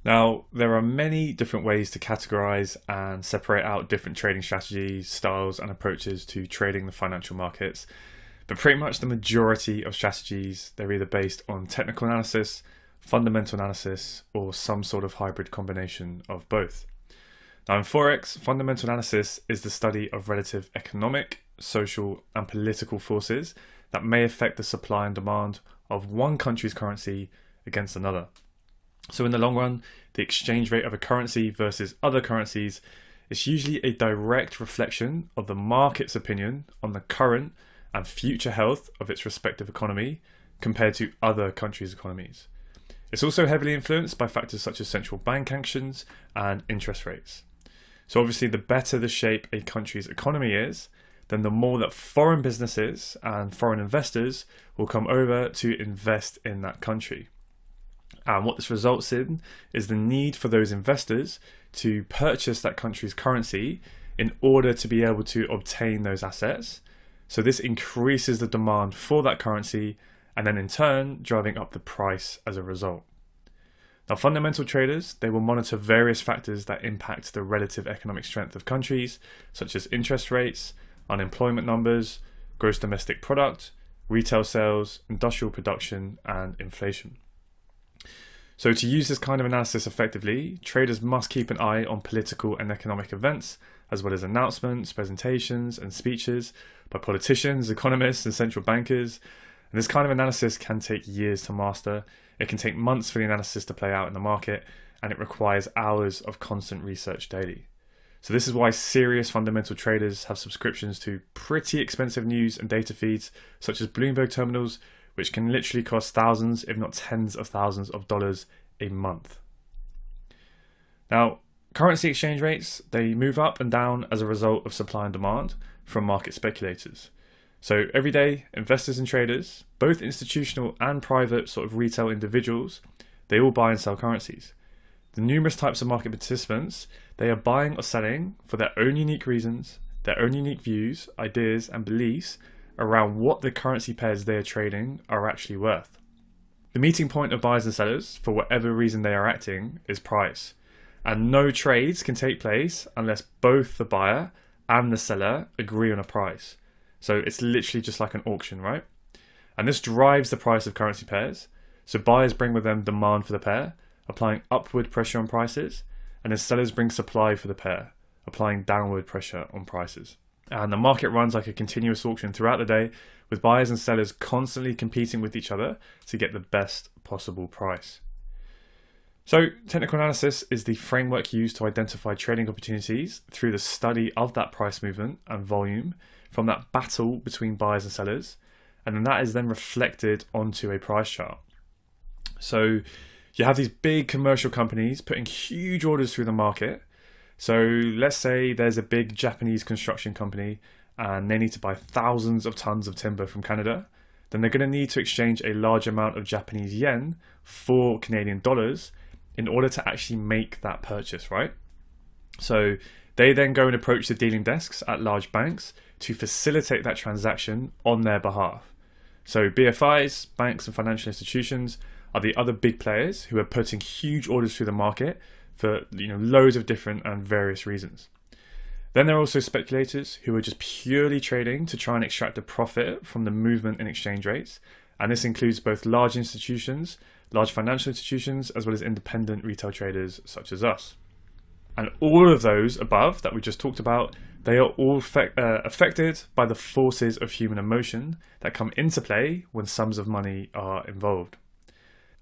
Now, there are many different ways to categorize and separate out different trading strategies, styles, and approaches to trading the financial markets. But pretty much the majority of strategies, they're either based on technical analysis, fundamental analysis, or some sort of hybrid combination of both. Now, in Forex, fundamental analysis is the study of relative economic, social, and political forces that may affect the supply and demand of one country's currency against another. So in the long run, the exchange rate of a currency versus other currencies is usually a direct reflection of the market's opinion on the current and future health of its respective economy compared to other countries' economies. It's also heavily influenced by factors such as central bank actions and interest rates. So obviously, the better the shape a country's economy is, then the more that foreign businesses and foreign investors will come over to invest in that country. And what this results in is the need for those investors to purchase that country's currency in order to be able to obtain those assets. So this increases the demand for that currency and then in turn driving up the price as a result. Now, fundamental traders, they will monitor various factors that impact the relative economic strength of countries, such as interest rates, unemployment numbers, gross domestic product, retail sales, industrial production, and inflation. So to use this kind of analysis effectively, traders must keep an eye on political and economic events, as well as announcements, presentations, and speeches by politicians, economists, and central bankers. And this kind of analysis can take years to master. It can take months for the analysis to play out in the market, and it requires hours of constant research daily. So this is why serious fundamental traders have subscriptions to pretty expensive news and data feeds, such as Bloomberg terminals, which can literally cost thousands, if not tens of thousands of dollars a month. Now, currency exchange rates, they move up and down as a result of supply and demand from market speculators. So every day, investors and traders, both institutional and private sort of retail individuals, they all buy and sell currencies. The numerous types of market participants, they are buying or selling for their own unique reasons, their own unique views, ideas, and beliefs around what the currency pairs they are trading are actually worth. The meeting point of buyers and sellers, for whatever reason they are acting, is price. And no trades can take place unless both the buyer and the seller agree on a price. So it's literally just like an auction, right? And this drives the price of currency pairs. So buyers bring with them demand for the pair, applying upward pressure on prices, and then sellers bring supply for the pair, applying downward pressure on prices. And the market runs like a continuous auction throughout the day, with buyers and sellers constantly competing with each other to get the best possible price. So technical analysis is the framework used to identify trading opportunities through the study of that price movement and volume from that battle between buyers and sellers, and then that is then reflected onto a price chart. So you have these big commercial companies putting huge orders through the market. So let's say there's a big Japanese construction company and they need to buy thousands of tons of timber from Canada. Then they're going to need to exchange a large amount of Japanese yen for Canadian dollars in order to actually make that purchase, right? So they then go and approach the dealing desks at large banks to facilitate that transaction on their behalf. So BFIs, banks and financial institutions, are the other big players who are putting huge orders through the market for loads of different and various reasons. Then there are also speculators who are just purely trading to try and extract a profit from the movement in exchange rates. And this includes both large institutions, large financial institutions, as well as independent retail traders such as us. And all of those above that we just talked about, they are all affected by the forces of human emotion that come into play when sums of money are involved.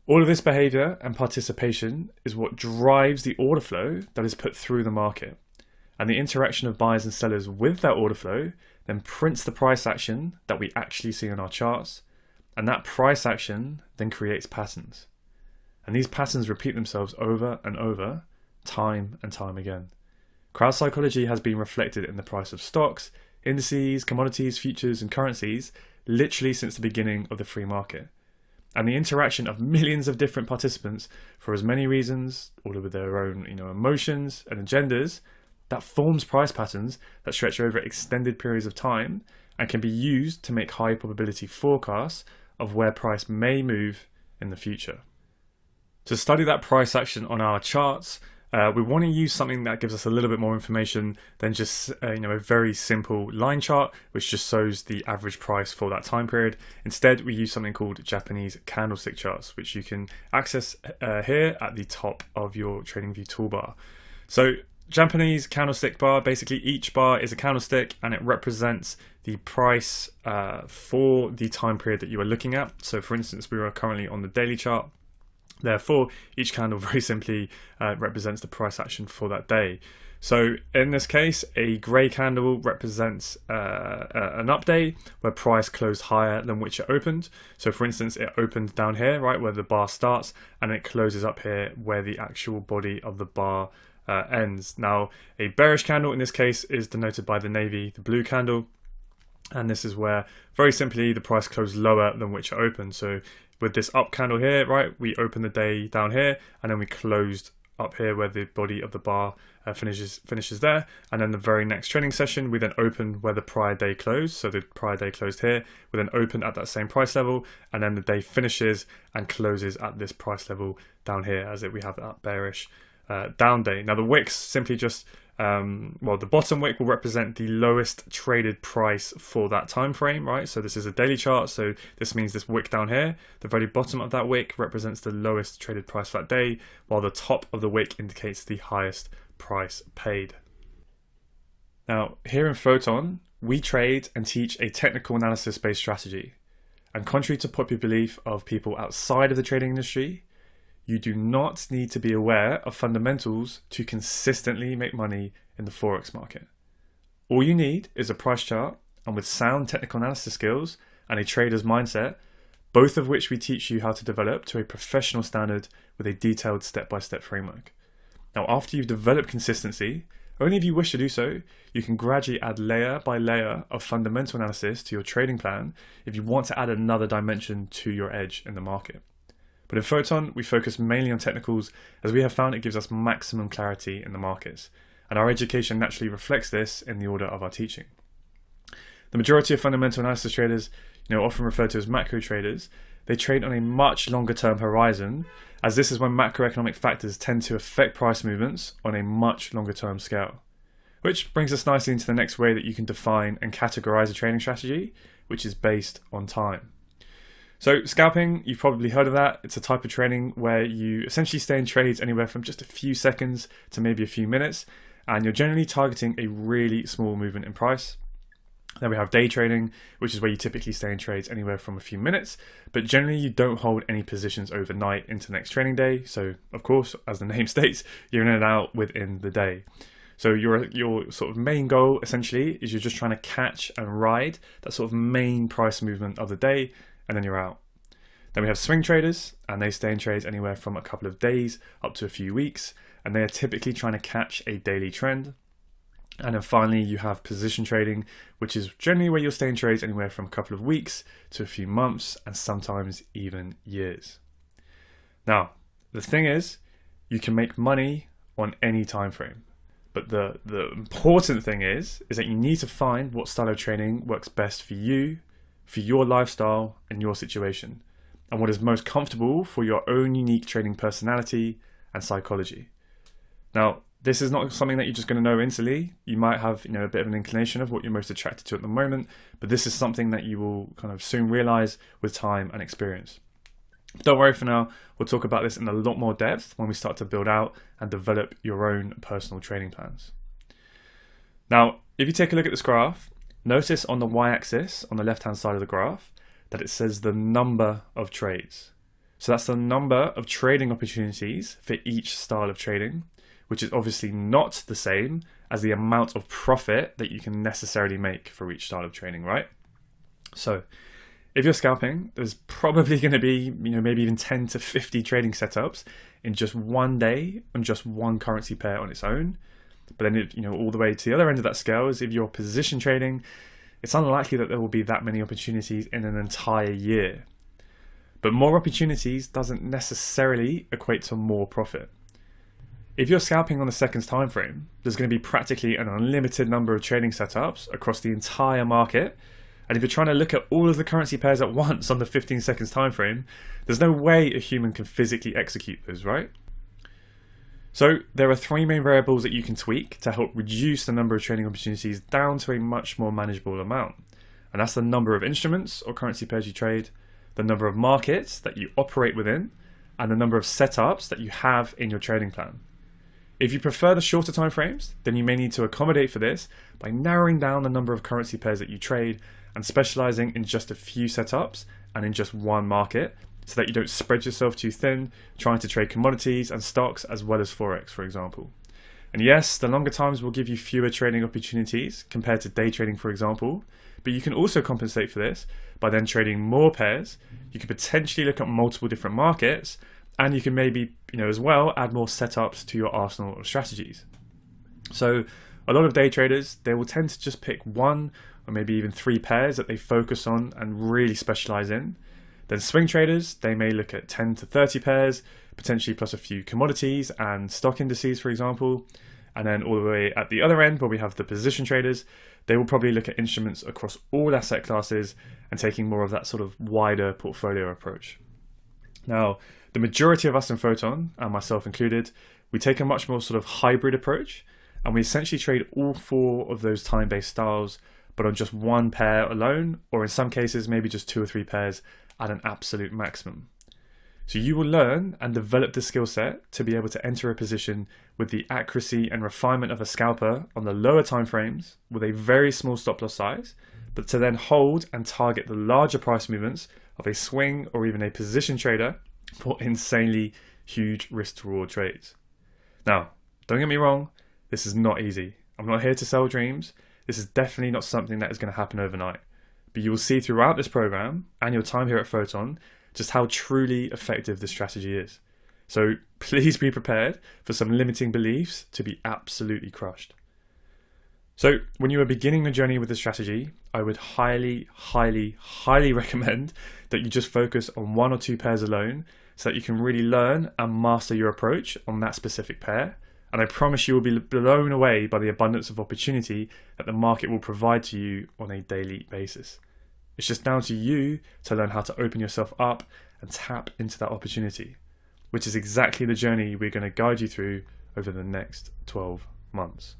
All of this behavior and participation is what drives the order flow that is put through the market. And the interaction of buyers and sellers with that order flow then prints the price action that we actually see on our charts. And that price action then creates patterns. And these patterns repeat themselves over and over, time and time again. Crowd psychology has been reflected in the price of stocks, indices, commodities, futures, and currencies literally since the beginning of the free market. And the interaction of millions of different participants for as many reasons, all with their own emotions and agendas, that forms price patterns that stretch over extended periods of time and can be used to make high probability forecasts of where price may move in the future. To study that price action on our charts, we want to use something that gives us a little bit more information than just a very simple line chart, which just shows the average price for that time period. Instead, we use something called Japanese candlestick charts, which you can access here at the top of your TradingView toolbar. So Japanese candlestick bar, basically each bar is a candlestick and it represents the price for the time period that you are looking at. So for instance, we are currently on the daily chart. Therefore, each candle very simply represents the price action for that day. So in this case, a grey candle represents an update where price closed higher than which it opened. So for instance, it opened down here, right, where the bar starts, and it closes up here where the actual body of the bar ends. Now, a bearish candle in this case is denoted by the blue candle. And this is where, very simply, the price closed lower than which it opened. So with this up candle here, right, we opened the day down here, and then we closed up here where the body of the bar finishes there. And then the very next trading session, we then opened where the prior day closed. So the prior day closed here, we then open at that same price level, and then the day finishes and closes at this price level down here, as if we have that bearish down day. Now the wicks simply just the bottom wick will represent the lowest traded price for that time frame, right? So this is a daily chart, so this means this wick down here, the very bottom of that wick represents the lowest traded price for that day, while the top of the wick indicates the highest price paid. Now here in Photon, we trade and teach a technical analysis based strategy, and contrary to popular belief of people outside of the trading industry, you do not need to be aware of fundamentals to consistently make money in the Forex market. All you need is a price chart, and with sound technical analysis skills and a trader's mindset, both of which we teach you how to develop to a professional standard with a detailed step-by-step framework. Now, after you've developed consistency, only if you wish to do so, you can gradually add layer by layer of fundamental analysis to your trading plan if you want to add another dimension to your edge in the market. But in Photon, we focus mainly on technicals, as we have found it gives us maximum clarity in the markets, and our education naturally reflects this in the order of our teaching. The majority of fundamental analysis traders, often referred to as macro traders, they trade on a much longer term horizon, as this is when macroeconomic factors tend to affect price movements on a much longer term scale. Which brings us nicely into the next way that you can define and categorize a trading strategy, which is based on time. So scalping, you've probably heard of that. It's a type of trading where you essentially stay in trades anywhere from just a few seconds to maybe a few minutes, and you're generally targeting a really small movement in price. Then we have day trading, which is where you typically stay in trades anywhere from a few minutes, but generally you don't hold any positions overnight into the next trading day. So of course, as the name states, you're in and out within the day. So your sort of main goal essentially is you're just trying to catch and ride that sort of main price movement of the day, and then you're out. Then we have swing traders, and they stay in trades anywhere from a couple of days up to a few weeks, and they are typically trying to catch a daily trend. And then finally, you have position trading, which is generally where you'll stay in trades anywhere from a couple of weeks to a few months, and sometimes even years. Now, the thing is, you can make money on any time frame. But the important thing is that you need to find what style of trading works best for you, for your lifestyle and your situation, and what is most comfortable for your own unique trading personality and psychology. Now, this is not something that you're just going to know instantly. You might have a bit of an inclination of what you're most attracted to at the moment, but this is something that you will kind of soon realize with time and experience. But don't worry for now, we'll talk about this in a lot more depth when we start to build out and develop your own personal trading plans. Now, if you take a look at this graph, notice on the y-axis, on the left-hand side of the graph, that it says the number of trades. So that's the number of trading opportunities for each style of trading, which is obviously not the same as the amount of profit that you can necessarily make for each style of trading, right? So if you're scalping, there's probably going to be, maybe even 10 to 50 trading setups in just one day on just one currency pair on its own. But then, all the way to the other end of that scale is if you're position trading, it's unlikely that there will be that many opportunities in an entire year. But more opportunities doesn't necessarily equate to more profit. If you're scalping on the seconds time frame, there's going to be practically an unlimited number of trading setups across the entire market, And if you're trying to look at all of the currency pairs at once on the 15 seconds time frame, there's no way a human can physically execute those, right? So there are three main variables that you can tweak to help reduce the number of trading opportunities down to a much more manageable amount. And that's the number of instruments or currency pairs you trade, the number of markets that you operate within, and the number of setups that you have in your trading plan. If you prefer the shorter time frames, then you may need to accommodate for this by narrowing down the number of currency pairs that you trade and specializing in just a few setups and in just one market, so that you don't spread yourself too thin trying to trade commodities and stocks as well as Forex, for example. And yes, the longer times will give you fewer trading opportunities compared to day trading, for example, but you can also compensate for this by then trading more pairs. You could potentially look at multiple different markets, and you can maybe, as well add more setups to your arsenal of strategies. So a lot of day traders, they will tend to just pick one or maybe even three pairs that they focus on and really specialize in. Then swing traders, they may look at 10 to 30 pairs, potentially plus a few commodities and stock indices, for example. And then all the way at the other end, where we have the position traders, they will probably look at instruments across all asset classes and taking more of that sort of wider portfolio approach. Now, the majority of us in Photon, and myself included, we take a much more sort of hybrid approach, and we essentially trade all four of those time-based styles, but on just one pair alone, or in some cases, maybe just two or three pairs at an absolute maximum. So you will learn and develop the skill set to be able to enter a position with the accuracy and refinement of a scalper on the lower time frames with a very small stop loss size, but to then hold and target the larger price movements of a swing or even a position trader for insanely huge risk to reward trades. Now, don't get me wrong, this is not easy. I'm not here to sell dreams. This is definitely not something that is going to happen overnight. But you will see throughout this program and your time here at Photon just how truly effective this strategy is. So please be prepared for some limiting beliefs to be absolutely crushed. So when you are beginning the journey with this strategy, I would highly, highly, highly recommend that you just focus on one or two pairs alone so that you can really learn and master your approach on that specific pair. And I promise you will be blown away by the abundance of opportunity that the market will provide to you on a daily basis. It's just down to you to learn how to open yourself up and tap into that opportunity, which is exactly the journey we're going to guide you through over the next 12 months.